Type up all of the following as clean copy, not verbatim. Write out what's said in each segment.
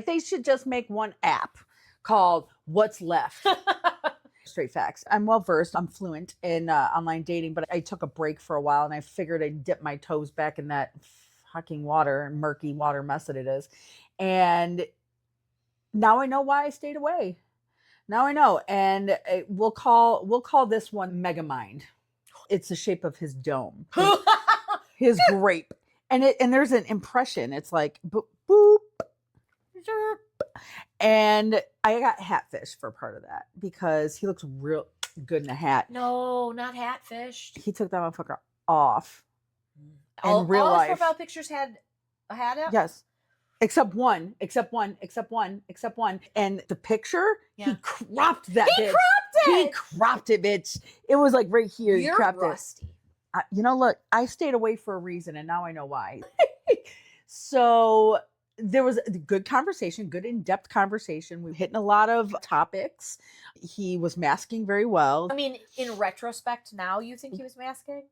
They should just make one app called What's Left. Straight facts. I'm well versed. I'm fluent in online dating, but I took a break for a while and I figured I'd dip my toes back in that fucking water, murky water mess that it is. And now I know why I stayed away. Now I know. And we'll call this one Mega Mind. It's the shape of his dome. His grape. And there's an impression. It's like boop, boop, zerp. And I got Hatfish for part of that because he looks real good in a hat. No, not Hatfished. He took that motherfucker off. All in real his life. profile pictures had a hat up? Yes. Except one. And the picture, he cropped that bitch. He cropped it, bitch. It was like right here. You're he cropped rusty. it. Look, I stayed away for a reason and now I know why. So there was a good conversation, good in-depth conversation. We hit a lot of topics. He was masking very well. I mean, in retrospect, now you think he was masking?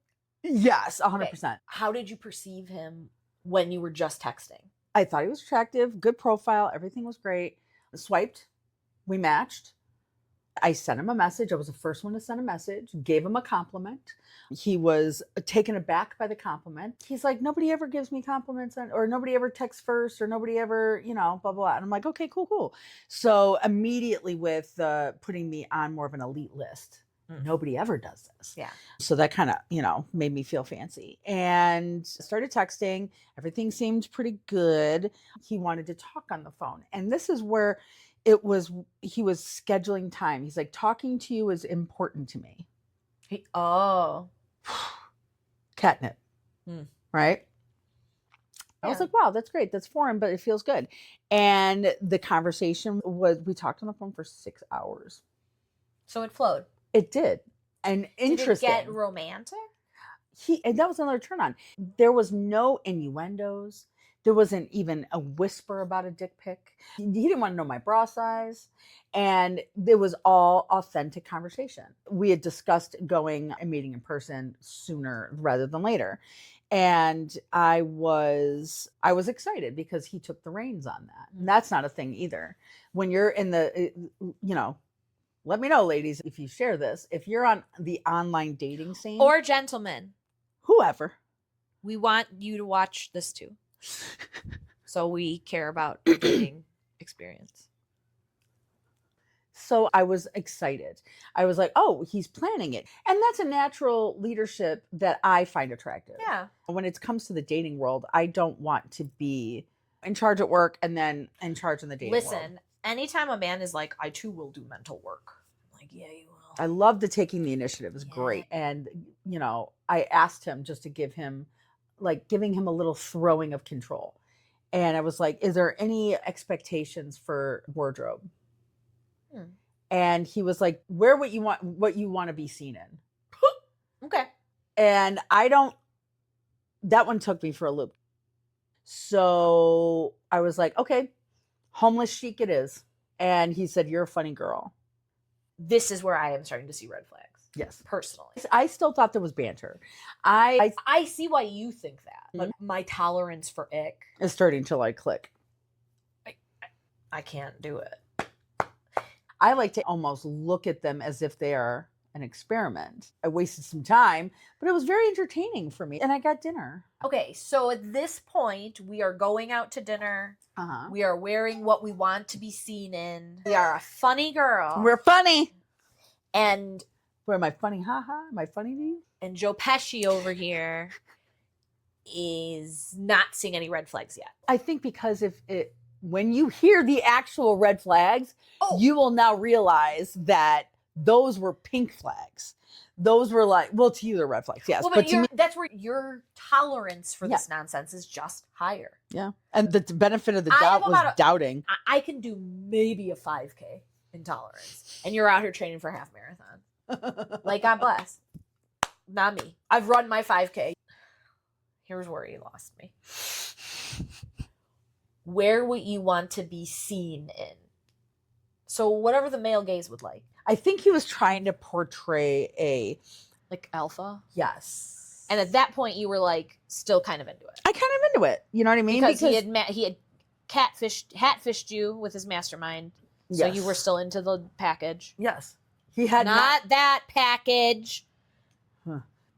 Yes, 100%. Okay. How did you perceive him when you were just texting? I thought he was attractive, good profile, everything was great. Swiped, we matched. I sent him a message. I was the first one to send a message, gave him a compliment. He was taken aback by the compliment. He's like, nobody ever gives me compliments or nobody ever texts first or nobody ever, blah, blah, blah. And I'm like, okay, cool. So immediately with putting me on more of an elite list, nobody ever does this. Yeah. So that kind of, made me feel fancy and started texting. Everything seemed pretty good. He wanted to talk on the phone. And this is where he was scheduling time. He's like, talking to you is important to me. Catnip. Right? I was like, wow, that's great. That's foreign, but it feels good. And the conversation we talked on the phone for 6 hours. So it flowed. It did. And interesting. Did it get romantic? And that was another turn on. There was no innuendos. There wasn't even a whisper about a dick pic. He didn't want to know my bra size. And it was all authentic conversation. We had discussed going and meeting in person sooner rather than later. And I was excited because he took the reins on that. And that's not a thing either. When you're in the, let me know, ladies, if you share this, if you're on the online dating scene. Or gentlemen. Whoever. We want you to watch this too. So we care about your dating experience. So I was excited. I was like, oh, he's planning it. And that's a natural leadership that I find attractive. Yeah. When it comes to the dating world, I don't want to be in charge at work and then in charge in the dating world. Listen, anytime a man is like, I too will do mental work. I'm like, yeah, you will. I love the taking the initiative. It's great. And, I asked him just to giving him a little throwing of control. And I was like, is there any expectations for wardrobe? And he was like, wear what you want to be seen in. Okay. And that one took me for a loop. So I was like, okay, homeless chic it is. And he said, you're a funny girl. This is where I am starting to see red flags. Yes. Personally. I still thought there was banter. I see why you think that. But my tolerance for ick is starting to click. I can't do it. I like to almost look at them as if they are an experiment. I wasted some time, but it was very entertaining for me. And I got dinner. Okay, so at this point, we are going out to dinner. Uh-huh. We are wearing what we want to be seen in. We are a funny girl. We're funny. And where am I funny? Am I funny to you? And Joe Pesci over here is not seeing any red flags yet. I think because when you hear the actual red flags, you will now realize that those were pink flags. Those were to you they're red flags, yes. Well, but to me, that's where your tolerance for this nonsense is just higher. Yeah. And the benefit of the doubt was doubting. I can do maybe a 5K in tolerance. And you're out here training for a half marathon. God bless. Not me. I've run my 5K. Here's where he lost me. Where would you want to be seen in? So whatever the male gaze would like. I think he was trying to portray alpha. Yes. And at that point, you were still kind of into it. I kind of into it. You know what I mean? Because he had hatfished you with his mastermind. So Yes. you were still into the package. Yes. He had Not that package.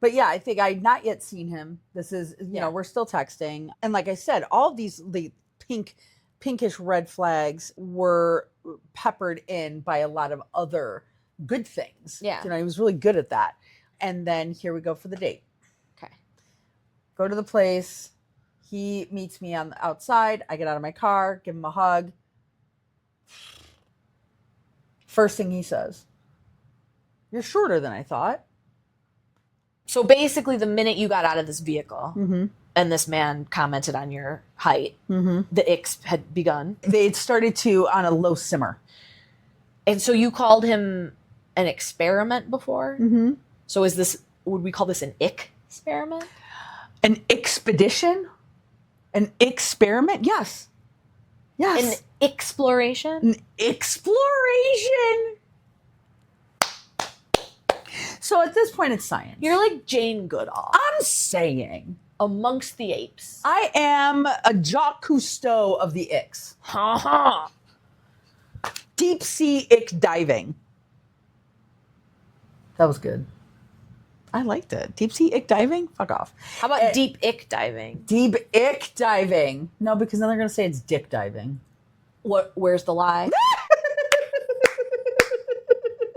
But yeah, I think I had not yet seen him. This is, you know, we're still texting. And like I said, all these the pinkish red flags were peppered in by a lot of other good things. Yeah. You know, he was really good at that. And then here we go for the date. Okay. Go to the place. He meets me on the outside. I get out of my car, give him a hug. First thing he says, "You're shorter than I thought." So basically, the minute you got out of this vehicle Mm-hmm. and this man commented on your height, Mm-hmm. the icks had begun. They had started to on a low simmer. And so you called him an experiment before? Mm-hmm. So would we call this an experiment? An expedition? An experiment? Yes. Yes. An exploration? An exploration. So at this point, it's science. You're like Jane Goodall I'm saying amongst the apes. I am a Jacques Cousteau of the Icks. Ha Deep sea ick diving. That was good. I liked it. Deep sea ick diving? Fuck off. How about deep ick diving? Deep ick diving. No, because then they're going to say it's dick diving. Where's the lie?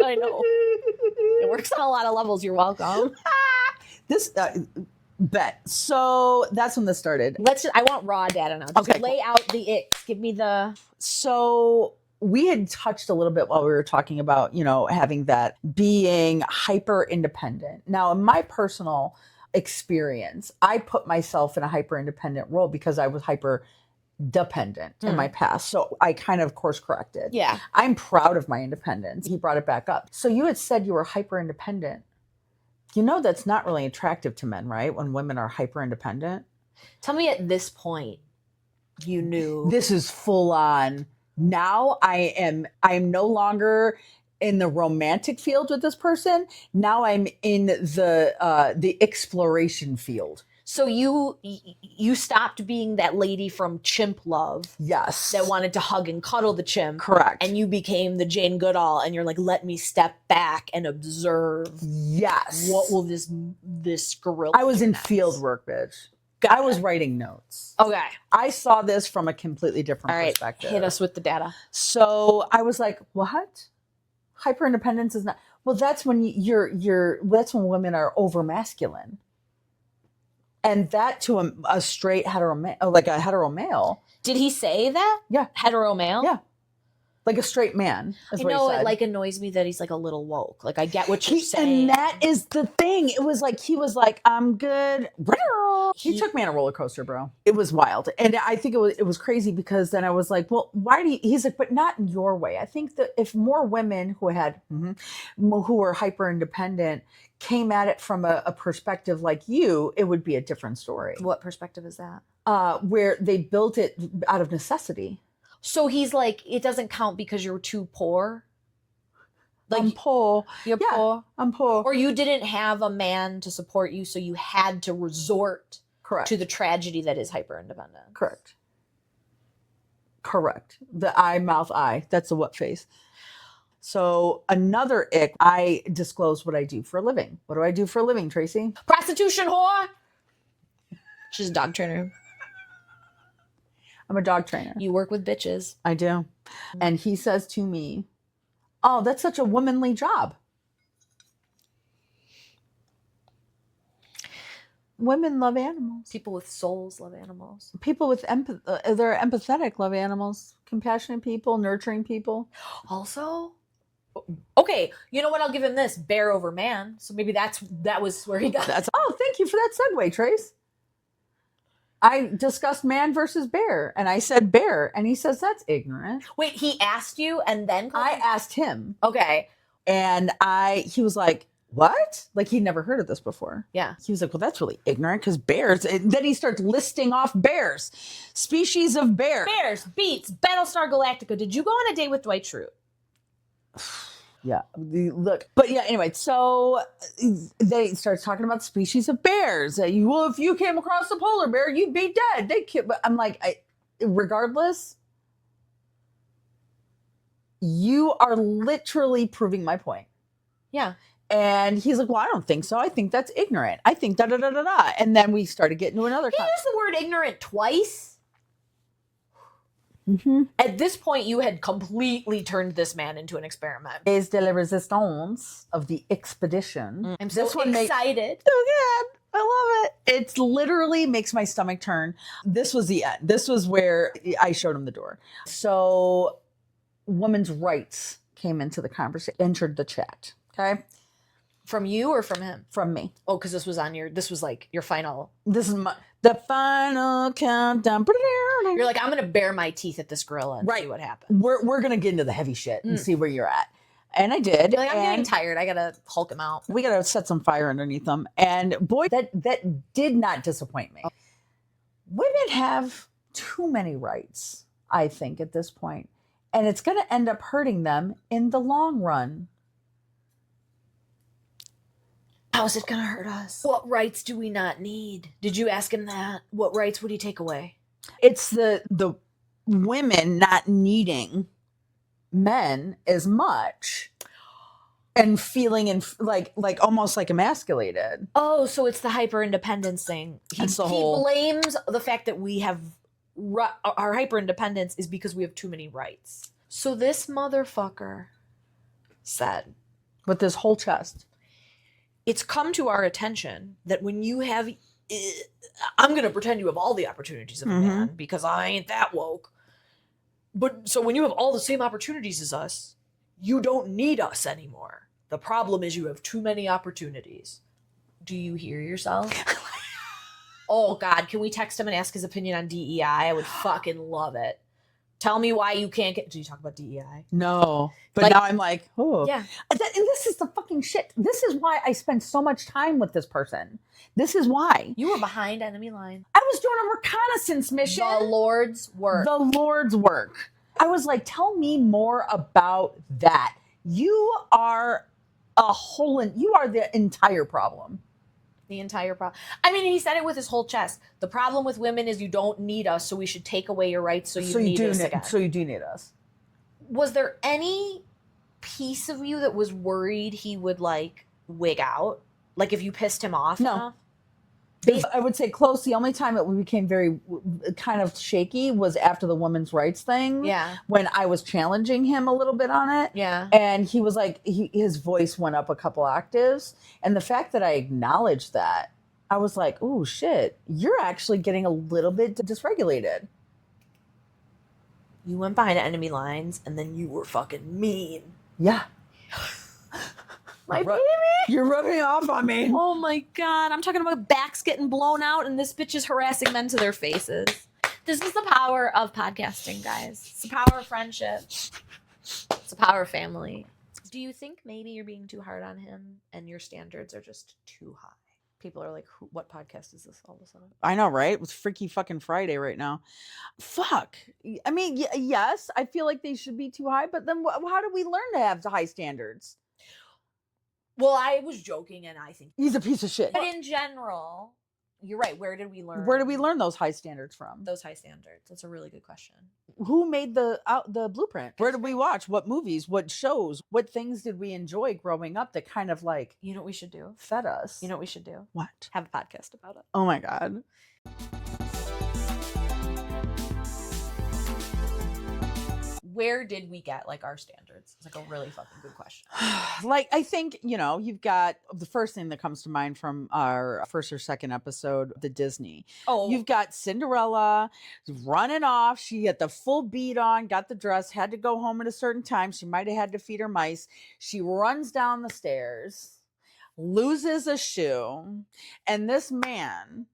I know. It works on a lot of levels. You're welcome. This bet. So that's when this started. I want raw data now. Just Okay, lay out the icks. Give me the. So we had touched a little bit while we were talking about, you know, having that being hyper independent. Now, in my personal experience, I put myself in a hyper independent role because I was hyper dependent in my past. So I kind of course corrected. Yeah. I'm proud of my independence. He brought it back up. So you had said you were hyper independent. You know, that's not really attractive to men, right? When women are hyper independent. Tell me at this point, you knew. This is full on. Now I'm no longer in the romantic field with this person. Now I'm in the exploration field. So you stopped being that lady from Chimp Love Yes. that wanted to hug and cuddle the chimp. Correct. And you became the Jane Goodall, and you're like, let me step back and observe. Yes. What will this gorilla? I was do in next? field work, bitch. Got I was it. writing notes. Okay. I saw this from a completely different All right. perspective. Hit us with the data. So I was like, what? Hyper independence is not. Well, that's when that's when women are over masculine. And that to a straight hetero male, like a hetero male. Did he say that? Yeah. Hetero male? Yeah. Like a straight man. Is I what he know said. it like annoys me that he's like a little woke. Like I get what you're saying. And that is the thing. It was like, he was like, I'm good. He took me on a roller coaster, bro. It was wild. And I think it was crazy because then I was like, well, why do you, he's like, but not in your way. I think that if more women who were hyper independent came at it from a perspective like you, it would be a different story. What perspective is that? Where they built it out of necessity. So he's like, it doesn't count because you're too poor. Like I'm poor. you're Yeah, poor, I'm poor. or you didn't have a man to support you, so you had to resort Correct. to the tragedy that is hyper independent. Correct. The eye, mouth, eye. That's the what face. So another ick, I disclose what I do for a living. What do I do for a living, Tracy? Prostitution whore. She's a dog trainer. I'm a dog trainer. You work with bitches. I do. And he says to me, oh, that's such a womanly job. Women love animals. People with souls love animals. People with they're empathetic, love animals. Compassionate people, nurturing people. Also, okay, you know what? I'll give him this: bear over man. So maybe that was where he got. Oh, thank you for that segue, Trace. I discussed man versus bear, and I said bear, and he says that's ignorant. Wait, he asked you, and then I asked him, okay, and he was like, what? Like he'd never heard of this before. yeah. He was like, well, that's really ignorant because bears. And then he starts listing off bears, species of bear. Bears, beets, Battlestar Galactica. Did you go on a date with Dwight Schrute? Yeah, look. But yeah, anyway, so they start talking about species of bears. Well, if you came across a polar bear, you'd be dead. But I'm like, regardless, you are literally proving my point. Yeah. And he's like, well, I don't think so. I think that's ignorant. I think da da da da da. And then we started getting to another He used the word ignorant twice. Mm-hmm. At this point, you had completely turned this man into an experiment. Is de la resistance of the expedition. I'm so This one excited. So good. I love it. It literally makes my stomach turn. This was the end. This was where I showed him the door. So women's rights came into the conversation, entered the chat. Okay. From you or from him? From me. Oh, because this was like your final. This is the final countdown. You're like, I'm going to bare my teeth at this gorilla and see what happens. We're going to get into the heavy shit and see where you're at. And I did. You're like, I'm getting tired. I got to Hulk him out. We got to set some fire underneath them. And boy, that did not disappoint me. Women have too many rights, I think, at this point. And it's going to end up hurting them in the long run. How is it going to hurt us? What rights do we not need? Did you ask him that? What rights would he take away? It's the women not needing men as much and feeling like almost like emasculated. Oh, so it's the hyper independence thing. He blames the fact that we have our hyper independence is because we have too many rights. So this motherfucker said with this whole chest, it's come to our attention that when you have, I'm going to pretend you have all the opportunities of a man because I ain't that woke. But so when you have all the same opportunities as us, you don't need us anymore. The problem is you have too many opportunities. Do you hear yourself? Oh God, can we text him and ask his opinion on DEI? I would fucking love it. Tell me why you can't get. Do you talk about DEI? No, but now I'm like, oh yeah. And this is the fucking shit. This is why I spend so much time with this person. This is why you were behind enemy line. I was doing a reconnaissance mission. The Lord's work. The Lord's work. I was like, tell me more about that. You are you are the entire problem. The entire problem. I mean, he said it with his whole chest. The problem with women is you don't need us, so we should take away your rights so you need us again. So you do need us. Was there any piece of you that was worried he would like wig out? Like if you pissed him off enough? I would say close. The only time it became very kind of shaky was after the women's rights thing. Yeah. When I was challenging him a little bit on it. Yeah. And he was like, his voice went up a couple octaves. And the fact that I acknowledged that, I was like, oh shit, you're actually getting a little bit dysregulated. You went behind enemy lines and then you were fucking mean. Yeah. My baby. You're rubbing off on me. Oh my God. I'm talking about backs getting blown out and this bitch is harassing men to their faces. This is the power of podcasting, guys. It's the power of friendship. It's the power of family. Do you think maybe you're being too hard on him and your standards are just too high? People are like, what podcast is this all of a sudden? I know, right? It's Freaky fucking Friday right now. Fuck. I mean, yes, I feel like they should be too high, but then how do we learn to have high standards? Well, I was joking, and I think he's a piece of shit. But in general, you're right. Where did we learn? Where did we learn those high standards from? Those high standards. That's a really good question. Who made the blueprint? Where did we watch? What movies? What shows? What things did we enjoy growing up that kind of like, you know what we should do? Fed us. You know what we should do? What? Have a podcast about it. Oh my God. Where did we get like our standards? It's like a really fucking good question. Like, I think, you've got the first thing that comes to mind from our first or second episode, the Disney. Oh, you've got Cinderella running off. She had the full beat on, got the dress, had to go home at a certain time. She might have had to feed her mice. She runs down the stairs, loses a shoe, and this man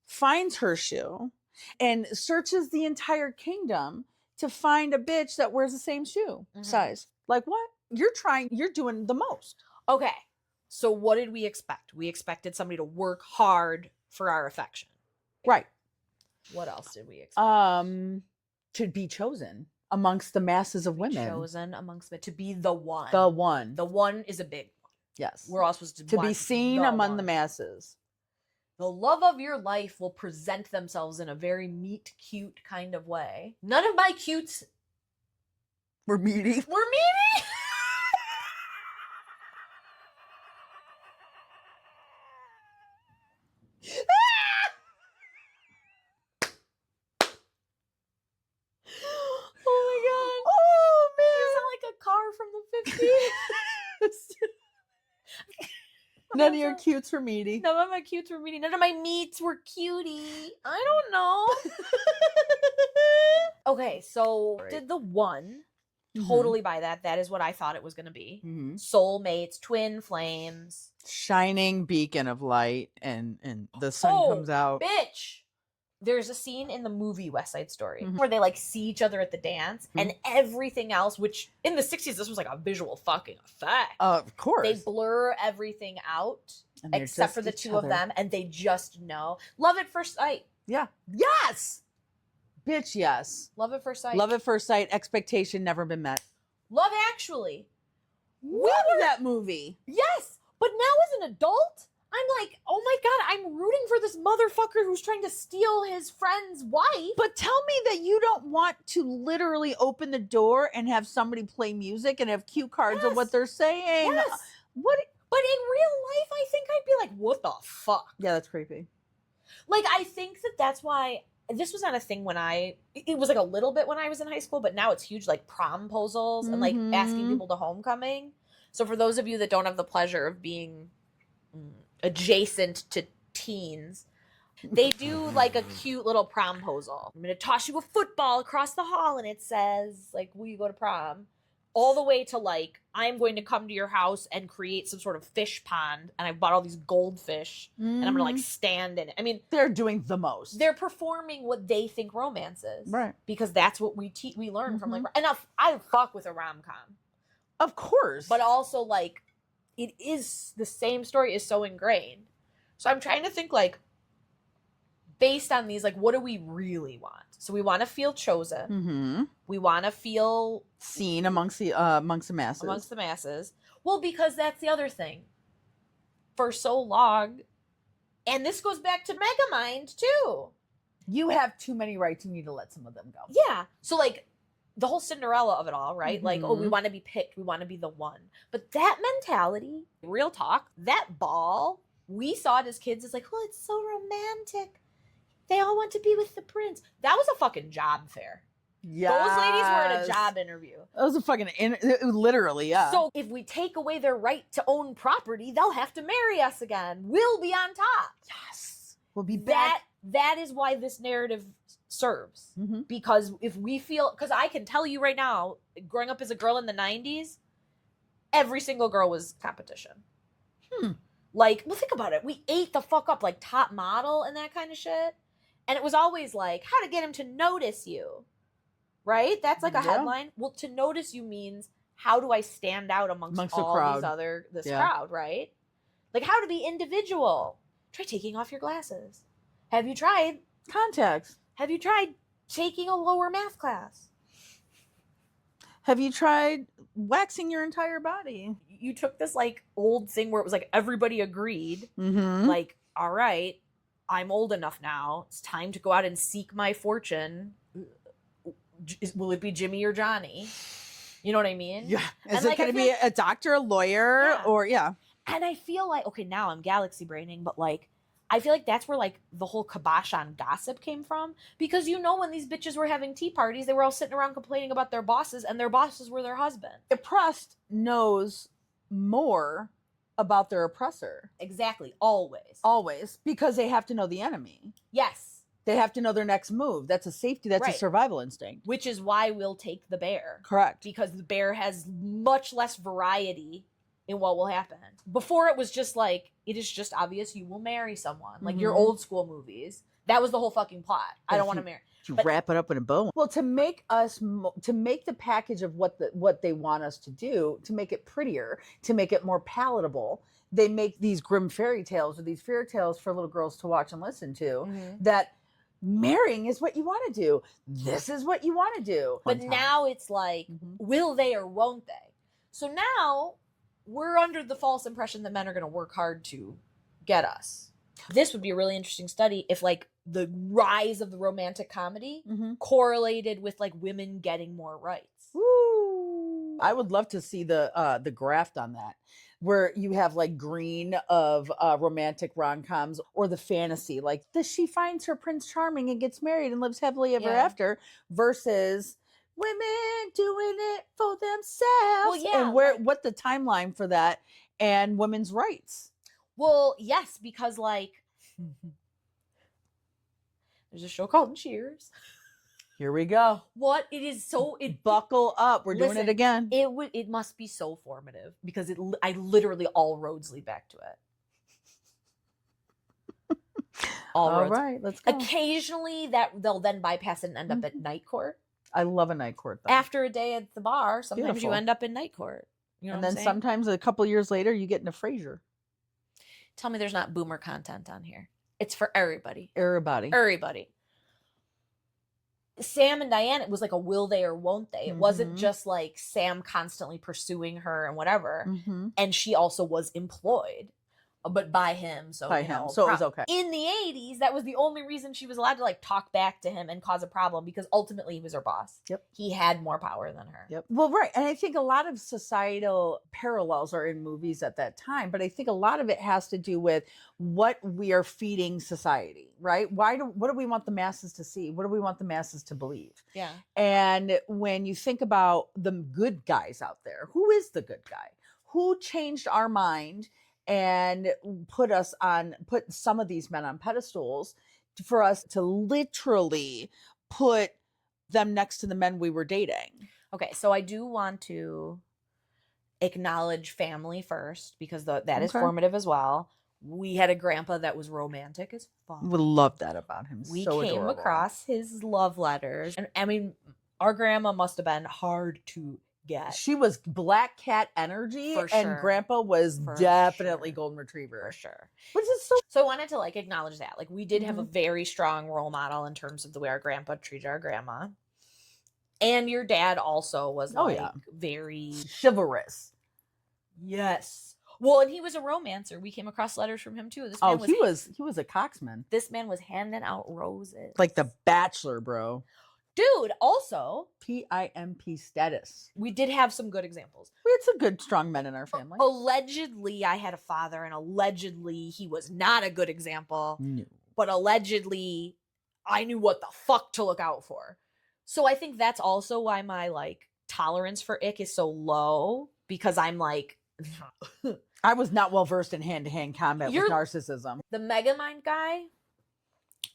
finds her shoe and searches the entire kingdom to find a bitch that wears the same shoe size. Like, what? You're doing the most. Okay. So what did we expect? We expected somebody to work hard for our affection. Right. What else did we expect? To be chosen amongst the masses of women. Chosen amongst to be the one. The one. The one is a big one. Yes. We're all supposed to be seen among the masses. The love of your life will present themselves in a very meet cute kind of way. None of my cutes We're meaty. were meaty. Oh my god. You sound like a car from the 50s. None of your cutes were meaty. None of my cutes were meaty. None of my meats were cutie. I don't know. Okay, so Right. did the one totally buy that. That is what I thought it was going to be. Mm-hmm. Soulmates, twin flames. Shining beacon of light, and the sun comes out. Bitch. There's a scene in the movie West Side Story Mhm. where they like see each other at the dance and everything else, which in the 60s, this was like a visual fucking effect. Of course. They blur everything out And they're except just for the each two other. of them, and they just know. Love at first sight. Yeah. Yes. Bitch, yes. Love at first sight. Love at first sight. Expectation never been met. Love Actually. Love that movie. Yes, but now as an adult, I'm like, oh my god, I'm rooting for this motherfucker who's trying to steal his friend's wife. But tell me that you don't want to literally open the door and have somebody play music and have cue cards of Yes. what they're saying. Yes. What? But in real life, I think I'd be like, what the fuck? Yeah, that's creepy. Like, I think that's why this was not a thing when it was like a little bit when I was in high school, but now it's huge, like promposals and like asking Mhm. people to homecoming. So for those of you that don't have the pleasure of being adjacent to teens, they do like a cute little promposal. I'm going to toss you a football across the hall and it says, like, will you go to prom? All the way to like, I'm going to come to your house and create some sort of fish pond, and I bought all these goldfish and I'm gonna like stand in it. I mean, they're doing the most. they're performing what they think romance is, Right. Because that's what we learn from like. And I fuck with a rom-com, Of course. but also like, it is the same story is so ingrained. So I'm trying to think like, based on these, like, what do we really want? So we want to feel chosen. We want to feel seen amongst the masses. Well, because that's the other thing. For so long, and this goes back to Megamind too. You have too many rights. You need to let some of them go. Yeah. So like the whole Cinderella of it all, right? Like, oh, we want to be picked. We want to be the one. But that mentality, real talk, that ball, we saw it as kids as like, oh, it's so romantic. They all want to be with the prince. That was a fucking job fair. Yeah. Those ladies were at a job interview. That was a fucking, literally, yeah. So if we take away their right to own property, they'll have to marry us again. We'll be on top. Yes. We'll be back. That is why this narrative serves. Because if we feel, because I can tell you right now, growing up as a girl in the 90s, every single girl was competition. Like, well, think about it. We ate the fuck up, like Top Model and that kind of shit. And it was always like, how to get him to notice you. Right? That's like a headline. Well, to notice you means, how do I stand out amongst all crowd. this crowd, right? Like, how to be individual. Try taking off your glasses. Have you tried Contacts. Have you tried taking a lower math class? Have you tried waxing your entire body? You took this like old thing where it was like everybody agreed, Mm-hmm. like, all right, I'm old enough now. It's time to go out and seek my fortune. Will it be Jimmy or Johnny? You know what I mean? Yeah. Is And, it like, going to be a doctor, a lawyer, Yeah. or And I feel like, okay, now I'm galaxy braining, but like, I feel like that's where like the whole kibosh on gossip came from. Because you know, when these bitches were having tea parties, they were all sitting around complaining about their bosses, and their bosses were their husband. The oppressed knows more about their oppressor. Exactly. Always. Always. Because they have to know the enemy. Yes. They have to know their next move. That's a safety. That's Right. a survival instinct. Which is why we'll take the bear. Correct. Because the bear has much less variety in what will happen. Before it was just like, it is just obvious you will marry someone. Like your old school movies. That was the whole fucking plot. I don't want to marry. You But- wrap it up in a bow. Well, to make the package of what they want us to do, to make it prettier, to make it more palatable, they make these grim fairy tales or these fairy tales for little girls to watch and listen to. That marrying is what you want to do. This is what you want to do. But now it's like, will they or won't they? So now we're under the false impression that men are going to work hard to get us. This would be a really interesting study if like the rise of the romantic comedy Mm-hmm. correlated with like women getting more rights. Woo! I would love to see the graft on that, where you have like green of romantic rom-coms or the fantasy, like this she finds her Prince Charming and gets married and lives happily ever after, versus women doing it for themselves. Well, yeah, and where like- what the timeline for that and women's rights. Well, yes, because like there's a show called Cheers. Here we go. What it is so it Buckle up. We're doing it again. It must be so formative because I literally all roads lead back to it. All roads. Right, let's go. Occasionally that they'll then bypass it and end up at night court. I love a night court though. After a day at the bar, sometimes Beautiful. you end up in night court. You know and what I'm then saying? sometimes a couple years later you get into Frasier. Tell me there's not boomer content on here. It's for everybody. Everybody. Everybody. Sam and Diane, it was like a will they or won't they. It wasn't Mhm. just like Sam constantly pursuing her and whatever. Mm-hmm. And she also was employed, but by him. So, By you him. know, So it was okay. In the 80s, that was the only reason she was allowed to like talk back to him and cause a problem because ultimately he was her boss. Yep. He had more power than her. Yep. Well, right. And I think a lot of societal parallels are in movies at that time, but I think a lot of it has to do with what we are feeding society, right? What do we want the masses to see? What do we want the masses to believe? Yeah. And when you think about the good guys out there, who is the good guy? Who changed our mind and put some of these men on pedestals for us to literally put them next to the men we were dating? Okay, so I do want to acknowledge family first because that is Okay. formative as well. We had a grandpa that was romantic as fuck. We love that about him. We So came adorable. across his love letters. And I mean, our grandma must have been hard to get. She was black cat energy, For and sure. grandpa was For definitely sure. golden retriever. For sure. Which is so So I wanted to like acknowledge that. Like we did have a Mm-hmm. very strong role model in terms of the way our grandpa treated our grandma. And your dad also was Oh, like yeah. very chivalrous. Yes. Well, and he was a romancer. We came across letters from him too. This man He was a coxman. This man was handing out roses. Like the Bachelor, bro. Dude, also, PIMP status. we did have some good examples. We had some good, strong men in our family. Allegedly, I had a father, and allegedly, he was not a good example. No. But allegedly, I knew what the fuck to look out for. So I think that's also why my like tolerance for ick is so low because I'm like I was not well versed in hand-to-hand combat You're- with narcissism. the Megamind guy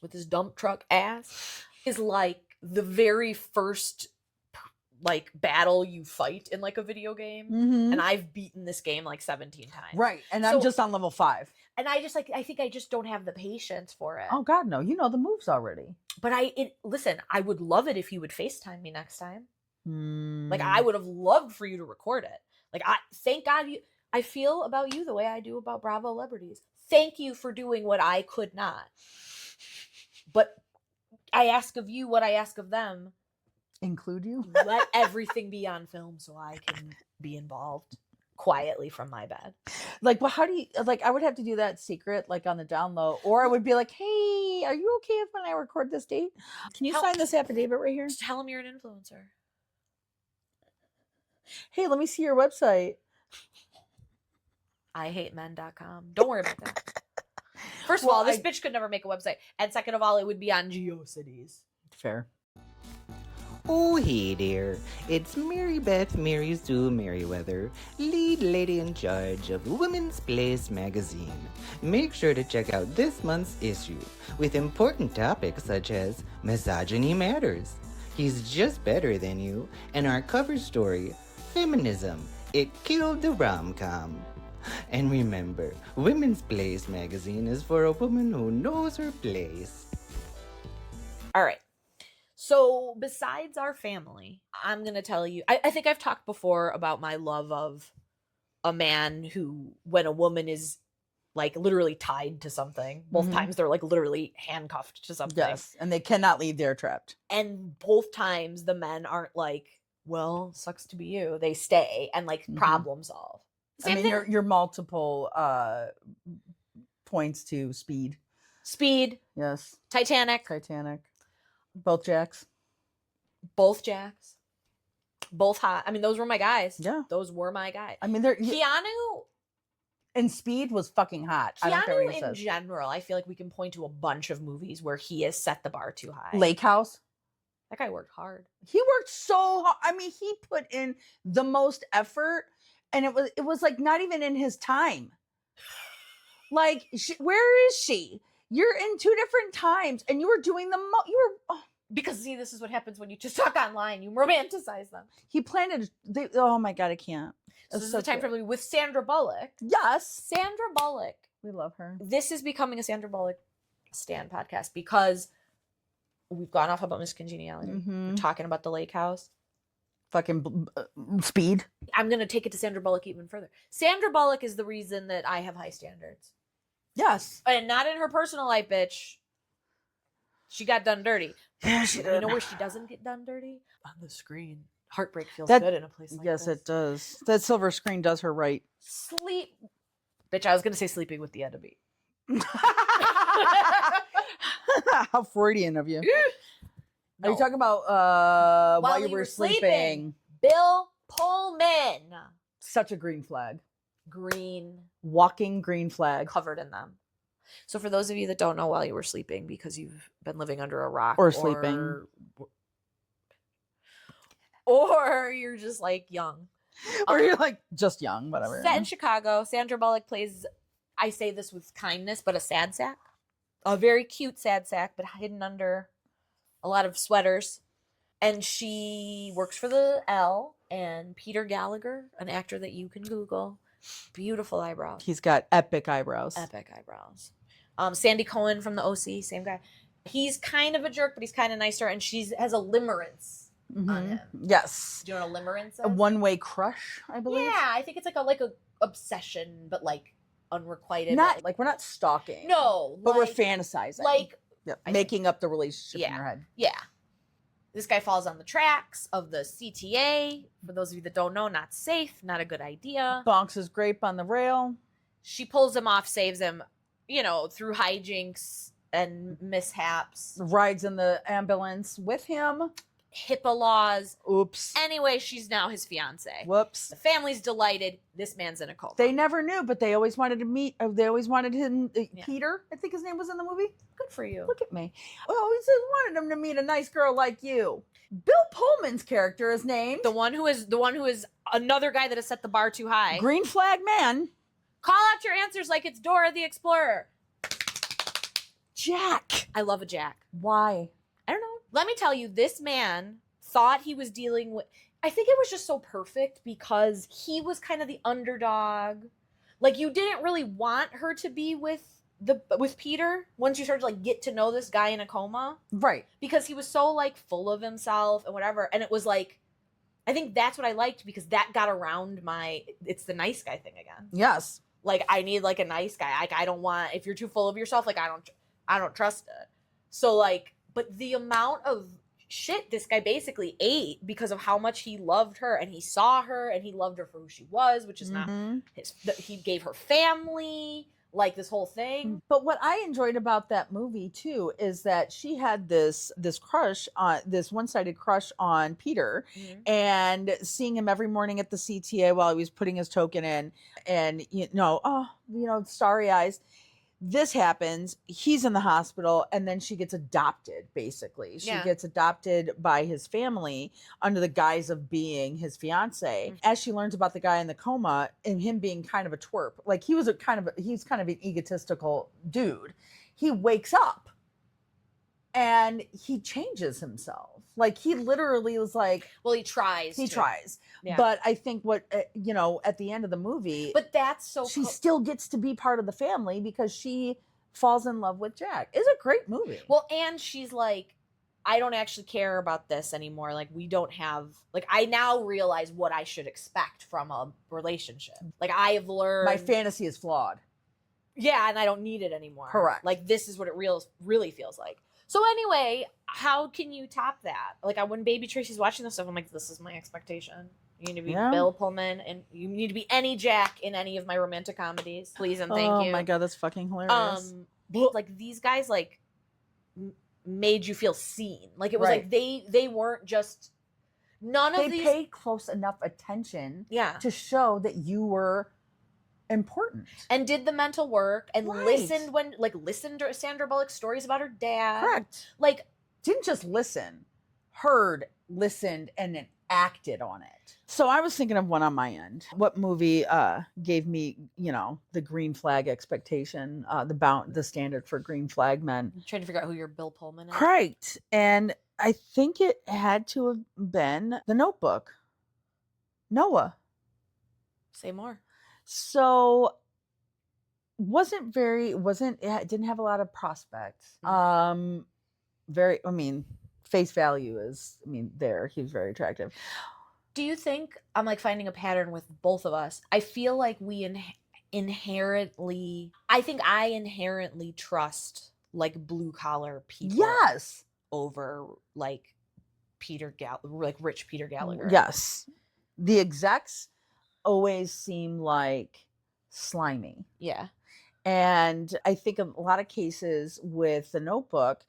with his dump truck ass is like the very first like battle you fight in like a video game. Mm-hmm. And I've beaten this game like 17 times. Right. And I'm So- just on level 5. And I think I just don't have the patience for it. Oh God, no. You know the moves already. But listen, I would love it if you would FaceTime me next time. Like Mm. I would have loved for you to record it. Like thank God I feel about you the way I do about Bravo celebrities. Thank you for doing what I could not. But I ask of you what I ask of them. Include you? Let everything be on film so I can be involved quietly from my bed. Like, well, how do you, like, I would have to do that secret, like on the down low, or I would be like, hey, are you okay if when I record this date? Can you How- sign this affidavit right here? Just tell them you're an influencer. Hey, let me see your website. IHateMen.com. Don't worry about that. First of Well, all, this bitch could never make a website. And second of all, it would be on GeoCities. Fair. Oh, hey there. It's Mary Beth Mary Sue Merriweather, lead lady in charge of Women's Place magazine. Make sure to check out this month's issue with important topics such as Misogyny Matters, He's Just Better Than You, and our cover story, Feminism, It Killed the Rom-Com. And remember, Women's Place magazine is for a woman who knows her place. All right. So besides our family, I'm going to tell you, I think I've talked before about my love of a man who, when a woman is like literally tied to something, both Mhm. times they're like literally handcuffed to something. Yes. And they cannot leave there trapped. And both times the men aren't like, well, sucks to be you. They stay and like Mhm. problem solve. I mean, your multiple points to Speed. Speed, Yes. Titanic, Titanic. Both Jacks. both Jacks, both hot. I mean, those were my guys. Yeah. Those were my guys. I mean, they're Keanu and Speed was fucking hot. I don't care what he in says. general, I feel like we can point to a bunch of movies where he has set the bar too high. Lake House. That guy worked hard. He worked so hard. I mean, he put in the most effort, and it was like not even in his time. Like, where is she? You're in two different times, and you were doing Because see, this is what happens when you just talk online. You romanticize them. he planted. Oh my god, I can't. So It's this is the time good. travel with Sandra Bullock. Yes, Sandra Bullock. we love her. This is becoming a Sandra Bullock stan podcast because we've gone off about Miss Congeniality. Mhm. We're talking about the lake house. Fucking Speed. I'm going to take it to Sandra Bullock even further. Sandra Bullock is the reason that I have high standards. Yes. And not in her personal life, bitch. She got done dirty. Yeah, she You did. know where she doesn't get done dirty? On the screen. Heartbreak feels That- good in a place like Yes, this. it does. That silver screen does her right. Sleep. Bitch, I was going to say sleeping with the enemy. How Freudian of you. Are No. you talking about while you were sleeping? Bill Pullman. Such a green flag. Green, Walking green flag. covered in them. So for those of you that don't know while you were sleeping because you've been living under a rock Or sleeping. or you're just like young. Or you're like just young, whatever. Set in Chicago, Sandra Bullock plays, I say this with kindness, but a sad sack. A very cute sad sack, but hidden under a lot of sweaters. And she works for the L and Peter Gallagher, an actor that you can Google. Beautiful eyebrows. He's got epic eyebrows. Epic eyebrows. Sandy Cohen from the OC, same guy. He's kind of a jerk, but he's kind of nicer, and she has a limerence on Mhm. him. Yes. Do you know what a limerence is? A one-way crush, I believe. Yeah, I think it's like a obsession, but like unrequited. Not like we're not stalking. no, But we're like, fantasizing. like Yep, I making up the relationship in Yeah. your head. yeah. This guy falls on the tracks of the CTA. For those of you that don't know, not safe, not a good idea. Bonks his grape on the rail. She pulls him off, saves him, through hijinks and mishaps, Rides in the ambulance with him. HIPAA laws. Oops. Anyway, she's now his fiance. Whoops. The family's delighted. This man's in a coma. They never knew, but they always wanted to meet. They always wanted him. Yeah. Peter, I think his name was in the movie. Good for you. Look at me. Oh, he said wanted him to meet a nice girl like you. Bill Pullman's character is named The one who is another guy that has set the bar too high. Green Flag Man. Call out your answers like it's Dora the Explorer. Jack. I love a Jack. Why? I don't know. Let me tell you, this man thought he was dealing with. I think it was just so perfect because he was kind of the underdog. Like, you didn't really want her to be with Peter once you started to like get to know this guy in a coma, Right. because he was so like full of himself and whatever. And it was like, I think that's what I liked because that got around it's the nice guy thing again. Yes. Like, I need like a nice guy. Like, I don't want, if you're too full of yourself, like I don't trust it. So like, but the amount of shit this guy basically ate because of how much he loved her, and he saw her and he loved her for who she was, which is not Mhm. he gave her family, like this whole thing. But what I enjoyed about that movie too is that she had this crush on this one-sided crush on Peter, and seeing him every morning at the CTA while he was putting his token in, and starry eyes. This happens, he's in the hospital, and then she gets adopted, basically. She Yeah. gets adopted by his family under the guise of being his fiance. Mhm. As she learns about the guy in the coma and him being kind of a twerp, like he's kind of an egotistical dude. He wakes up and he changes himself. Like, he literally was like, Well, he tries. he to. tries. Yeah. But I think what, at the end of the movie, But that's so she cool. still gets to be part of the family because she falls in love with Jack. It's a great movie. Well, and she's like, I don't actually care about this anymore. Like, we don't have, like, I now realize what I should expect from a relationship. Like, I have learned. My fantasy is flawed. Yeah, and I don't need it anymore. Correct. Like, this is what it really feels like. So anyway, how can you top that? Like, when Baby Tracy's watching this stuff, I'm like, this is my expectation. You need to be Yeah. Bill Pullman, and you need to be any Jack in any of my romantic comedies, please and thank you. Oh my god, that's fucking hilarious. Like these guys like made you feel seen. Like it was like they weren't just They paid close enough attention to show that you were important and did the mental work and listened to Sandra Bullock's stories about her dad. Correct. Like didn't just listen, heard, listened, and then acted on it. So I was thinking of one on my end. What movie gave me, the green flag expectation, the standard for green flag men? I'm trying to figure out who your Bill Pullman is. Correct. And I think it had to have been The Notebook. Noah. Say more. So it didn't have a lot of prospects. Face value is, there. He was very attractive. Do you think I'm like finding a pattern with both of us? I feel like we inherently trust like blue collar people. Yes. Over like rich Peter Gallagher. Yes. The execs always seem like slimy. Yeah. And I think in a lot of cases with The Notebook,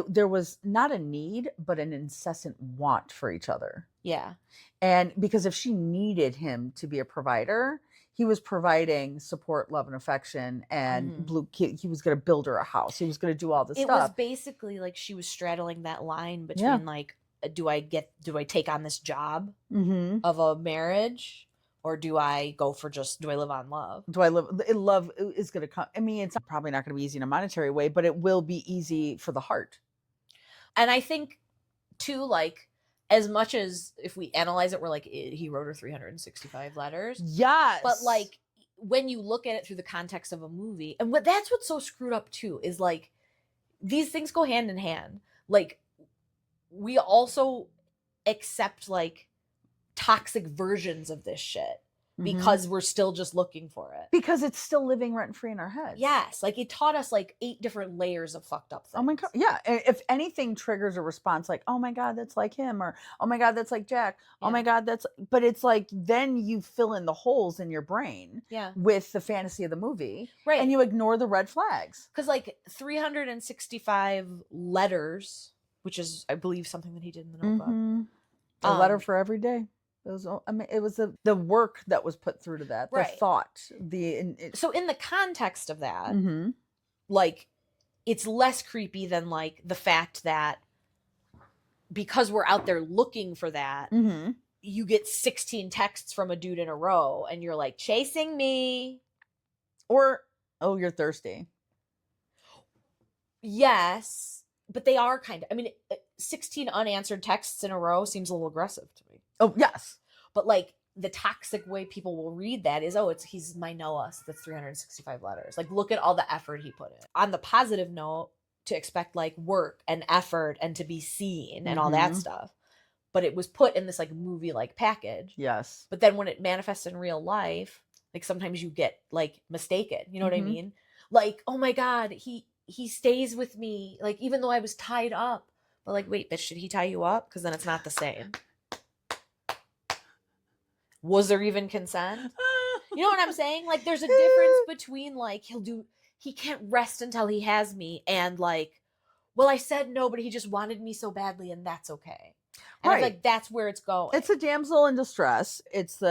there was not a need, but an incessant want for each other. Yeah. And because if she needed him to be a provider, he was providing support, love, and affection, and he was going to build her a house. He was going to do all this stuff. It was basically like she was straddling that line between like, do I take on this job of a marriage, or do I go for do I live on love? Love is going to come. It's probably not going to be easy in a monetary way, but it will be easy for the heart. And I think too, like, as much as if we analyze it, we're like, he wrote her 365 letters. Yes. But like, when you look at it through the context of a movie, and that's what's so screwed up too, is like, these things go hand in hand. Like, we also accept like toxic versions of this shit because we're still just looking for it. Because it's still living rent free in our heads. Yes. Like it taught us like 8 different layers of fucked up things. Oh my God. Yeah. If anything triggers a response like, oh my God, that's like him, or oh my God, that's like Jack. Yeah. Oh my God, but it's like, then you fill in the holes in your brain with the fantasy of the movie. Right. And you ignore the red flags. Because like 365 letters, which is, I believe, something that he did in The Notebook. A letter for every day. It was the work that was put through to that, the thought, so in the context of that, like, it's less creepy than like the fact that because we're out there looking for that, you get 16 texts from a dude in a row, and you're like, chasing me, or oh, you're thirsty. Yes, but they are kind of. 16 unanswered texts in a row seems a little aggressive to me. Oh, yes. But like the toxic way people will read that is, he's my Noah, so that's 365 letters. Like, look at all the effort he put in. On the positive note, to expect like work and effort and to be seen and all that stuff. But it was put in this like movie like package. Yes. But then when it manifests in real life, like sometimes you get like mistaken. You know what I mean? Like, oh my God, he stays with me, like even though I was tied up. But like, wait, but should he tie you up? Because then it's not the same. Was there even consent? You know what I'm saying? Like, there's a difference between like, he can't rest until he has me, and like, well, I said no, but he just wanted me so badly, and that's okay. And I feel like that's where it's going. It's a damsel in distress. It's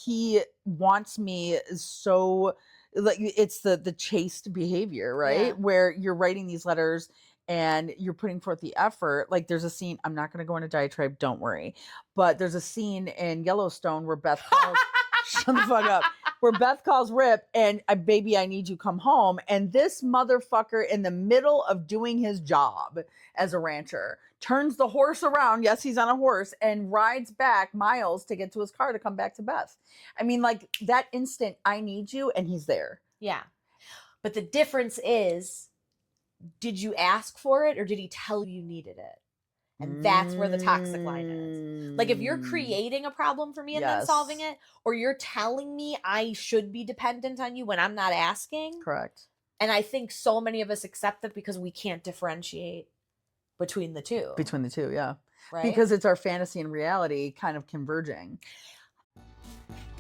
he wants me so, like, it's the chaste behavior, right? Yeah. Where you're writing these letters and you're putting forth the effort. Like, there's a scene, I'm not going to go into diatribe, don't worry. But there's a scene in Yellowstone where Beth calls, shut the fuck up, where Beth calls Rip and, baby, I need you, come home. And this motherfucker, in the middle of doing his job as a rancher, turns the horse around. Yes, he's on a horse, and rides back miles to get to his car to come back to Beth. Like, that instant, I need you, and he's there. Yeah. But the difference is, did you ask for it, or did he tell you needed it? And that's where the toxic line is. Like, if you're creating a problem for me and then solving it, or you're telling me I should be dependent on you when I'm not asking. Correct. And I think so many of us accept that because we can't differentiate between the two. Between the two, yeah. Right? Because it's our fantasy and reality kind of converging.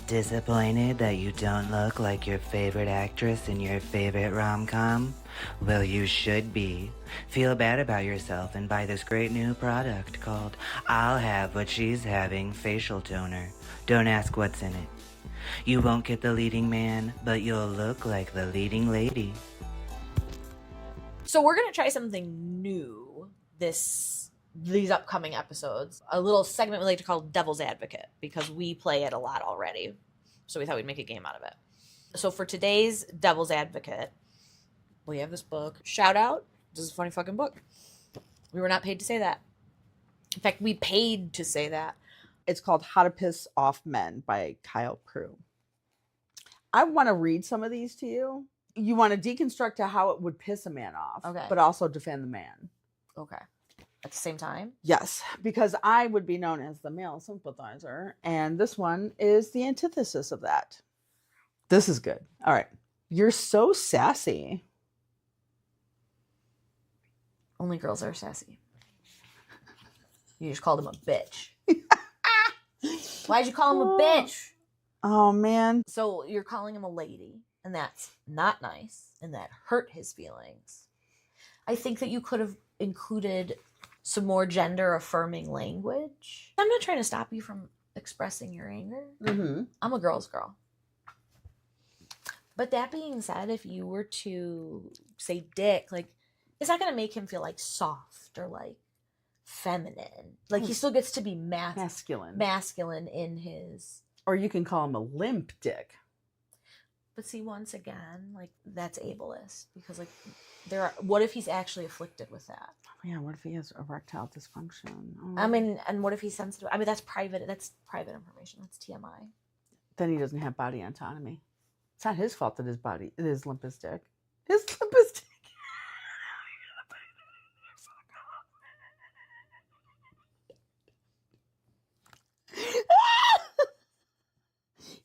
Disappointed that you don't look like your favorite actress in your favorite rom-com? Well, you should be. Feel bad about yourself and buy this great new product called I'll Have What She's Having Facial Toner. Don't ask what's in it. You won't get the leading man, but you'll look like the leading lady. So we're going to try something new these upcoming episodes. A little segment we like to call Devil's Advocate, because we play it a lot already. So we thought we'd make a game out of it. So for today's Devil's Advocate, we have this book. Shout out. This is a funny fucking book. We were not paid to say that. In fact, we paid to say that. It's called How to Piss Off Men by Kyle Prue. I want to read some of these to you. You want to deconstruct to how it would piss a man off, Okay. but also defend the man. Okay. At the same time? Yes, because I would be known as the male sympathizer, and this one is the antithesis of that. This is good. All right. You're so sassy. Only girls are sassy. You just called him a bitch. Why'd you call him a bitch? Oh, man. So you're calling him a lady, and that's not nice, and that hurt his feelings. I think that you could have included some more gender-affirming language. I'm not trying to stop you from expressing your anger. Mm-hmm. I'm a girl's girl. But that being said, if you were to say dick, like, it's not going to make him feel like soft or like feminine. Like, he still gets to be masculine in his... Or you can call him a limp dick. But see, once again, like, that's ableist, because like what if he's actually afflicted with that? Oh, yeah, what if he has erectile dysfunction? Oh. I mean, and what if he's sensitive? I mean, that's private information. That's TMI. Then he doesn't have body autonomy. It's not his fault that his limp is dick. His limp is dick.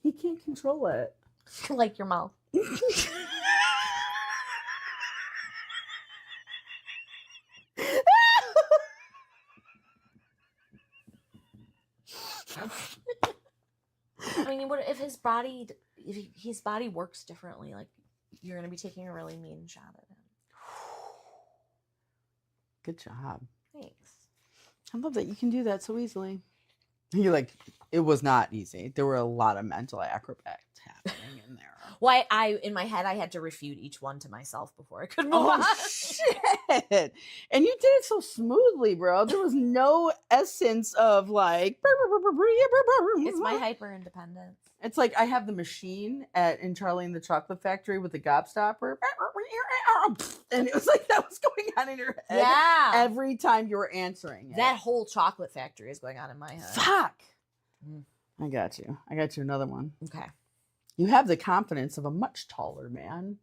He can't control it. Like your mouth. I mean, what if his body works differently? Like, you're gonna be taking a really mean shot at him. Good job. Thanks. I love that you can do that so easily. You're like, it was not easy. There were a lot of mental acrobats happening in there. Why in my head I had to refute each one to myself before I could move on. Shit! And you did it so smoothly, bro. There was no essence of like. It's my hyper independence. It's like I have the machine in Charlie and the Chocolate Factory with the gobstopper, and it was like that was going on in your head. Yeah. Every time you were answering it. That whole chocolate factory is going on in my head. Fuck. I got you. Another one. Okay. You have the confidence of a much taller man.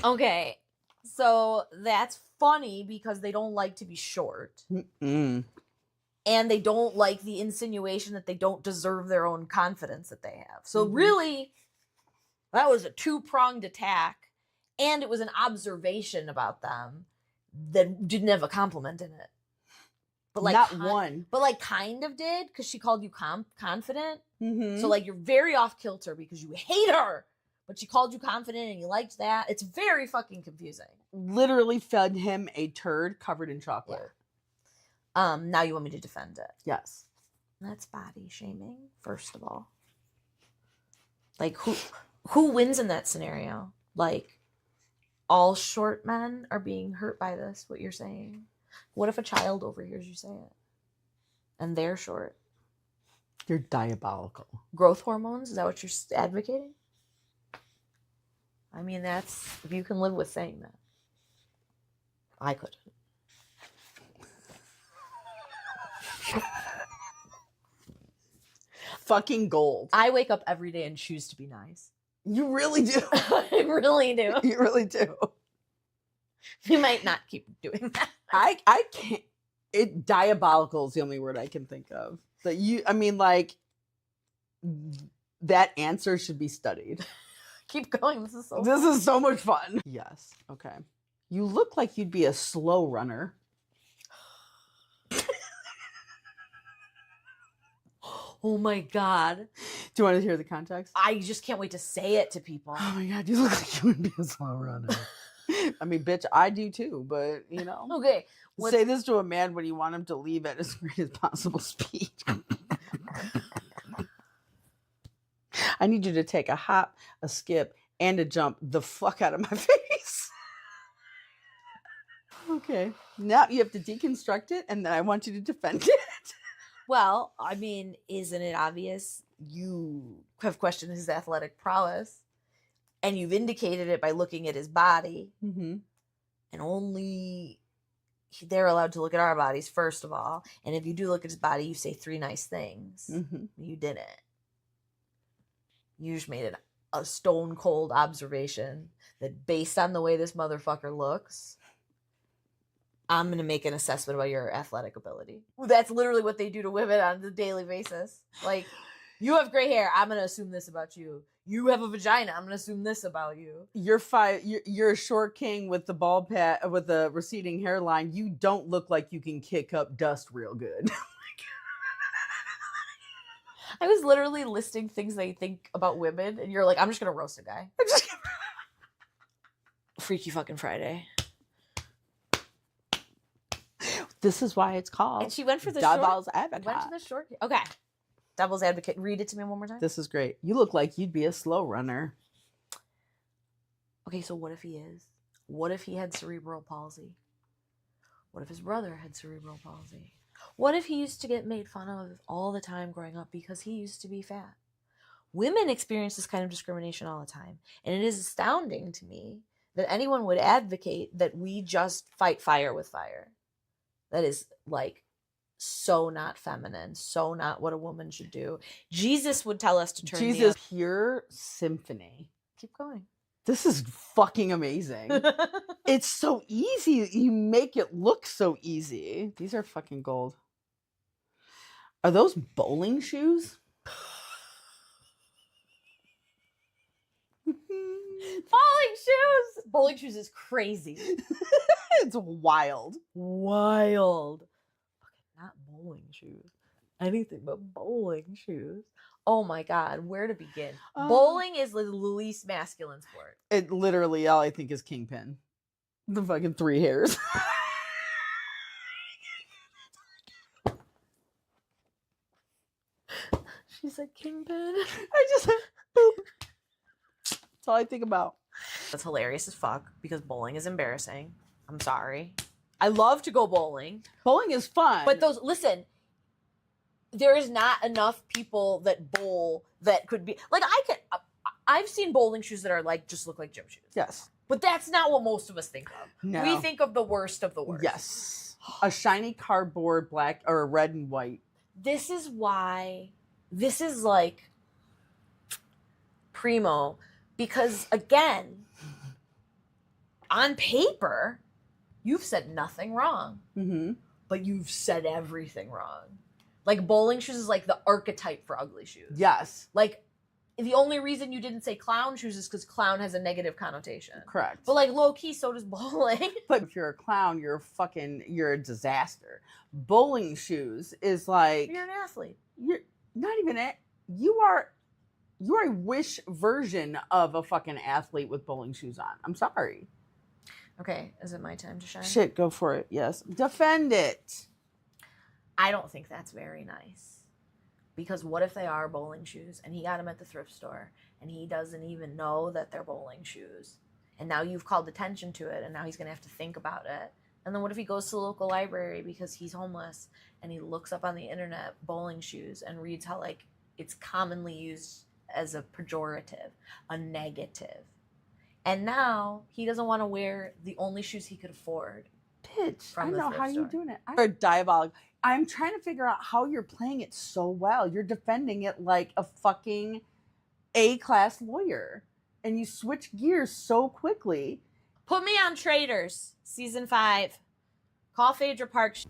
Okay. So that's funny because they don't like to be short. Mm-mm. And they don't like the insinuation that they don't deserve their own confidence that they have. So really, that was a two-pronged attack. And it was an observation about them that didn't have a compliment in it. But like not one. But like kind of did, because she called you confident. Mm-hmm. So like you're very off kilter because you hate her. But she called you confident and you liked that. It's very fucking confusing. Literally fed him a turd covered in chocolate. Yeah. Now you want me to defend it. Yes. That's body shaming, first of all. Like who wins in that scenario? Like all short men are being hurt by this, what you're saying? What if a child overhears you say it? And they're short. You're diabolical. Growth hormones? Is that what you're advocating? I mean, that's, if you can live with saying that. I couldn't. Fucking gold. I wake up every day and choose to be nice. You really do. I really do. You really do. We might not keep doing that. I can't. Diabolical is the only word I can think of. That answer should be studied. Keep going. This is so much fun. Yes. Okay. You look like you'd be a slow runner. Oh my God. Do you want to hear the context? I just can't wait to say it to people. Oh my God, you look like you would be a slow runner. I mean, bitch, I do too, but you know. Okay. Say this to a man when you want him to leave at as greatest possible speed. I need you to take a hop, a skip, and a jump the fuck out of my face. Okay. Now you have to deconstruct it, and then I want you to defend it. Well, I mean, isn't it obvious? You have questioned his athletic prowess, and you've indicated it by looking at his body, Mm-hmm. and only they're allowed to look at our bodies, first of all. And if you do look at his body, you say 3 nice things. Mm-hmm. You didn't. You just made it a stone cold observation that based on the way this motherfucker looks, I'm going to make an assessment about your athletic ability. That's literally what they do to women on a daily basis. Like, you have gray hair. I'm going to assume this about you. You have a vagina. I'm going to assume this about you. You're a short king with the bald pat with the receding hairline. You don't look like you can kick up dust real good. I was literally listing things they think about women, and you're like, I'm just going to roast a guy. Freaky fucking Friday. This is why it's called. And she went for the Devil's short. Advocate. Went to the short. Okay. Devil's Advocate. Read it to me one more time. This is great. You look like you'd be a slow runner. Okay, so what if he is? What if he had cerebral palsy? What if his brother had cerebral palsy? What if he used to get made fun of all the time growing up because he used to be fat? Women experience this kind of discrimination all the time. And it is astounding to me that anyone would advocate that we just fight fire with fire. That is like so not feminine, so not what a woman should do. Jesus would tell us to turn Jesus, pure symphony. Keep going. This is fucking amazing. It's so easy. You make it look so easy. These are fucking gold. Are those bowling shoes? Bowling shoes! Bowling shoes is crazy. It's wild. Wild. Okay, not bowling shoes. Anything but bowling shoes. Oh my God, where to begin? Bowling is the least masculine sport. It literally, all I think is Kingpin. The fucking 3 hairs. She said Kingpin. I just boop. That's all I think about. That's hilarious as fuck because bowling is embarrassing. I'm sorry. I love to go bowling. Bowling is fun. But listen, there is not enough people that bowl that could be like I've seen bowling shoes that are like just look like gym shoes. Yes. But that's not what most of us think of. No. We think of the worst of the worst. Yes. A shiny cardboard black or red and white. This is why this is like primo because again, on paper, you've said nothing wrong. Mm-hmm. But you've said everything wrong. Like bowling shoes is like the archetype for ugly shoes. Yes. Like the only reason you didn't say clown shoes is because clown has a negative connotation. Correct. But like low key, so does bowling. But if you're a clown, you're a disaster. Bowling shoes is like You're an athlete. you're not even you are a wish version of a fucking athlete with bowling shoes on. I'm sorry. Okay, is it my time to shine? Shit, go for it. Yes. Defend it. I don't think that's very nice. Because what if they are bowling shoes and he got them at the thrift store and he doesn't even know that they're bowling shoes? And now you've called attention to it and now he's going to have to think about it. And then what if he goes to the local library because he's homeless and he looks up on the internet bowling shoes and reads how like it's commonly used as a pejorative, a negative. And now he doesn't want to wear the only shoes he could afford. Bitch, I From the know thrift how you're store. doing it. You're diabolic. I'm trying to figure out how you're playing it so well. You're defending it like a fucking A-class lawyer. And you switch gears so quickly. Put me on Traders, season 5. Call Phaedra Parks.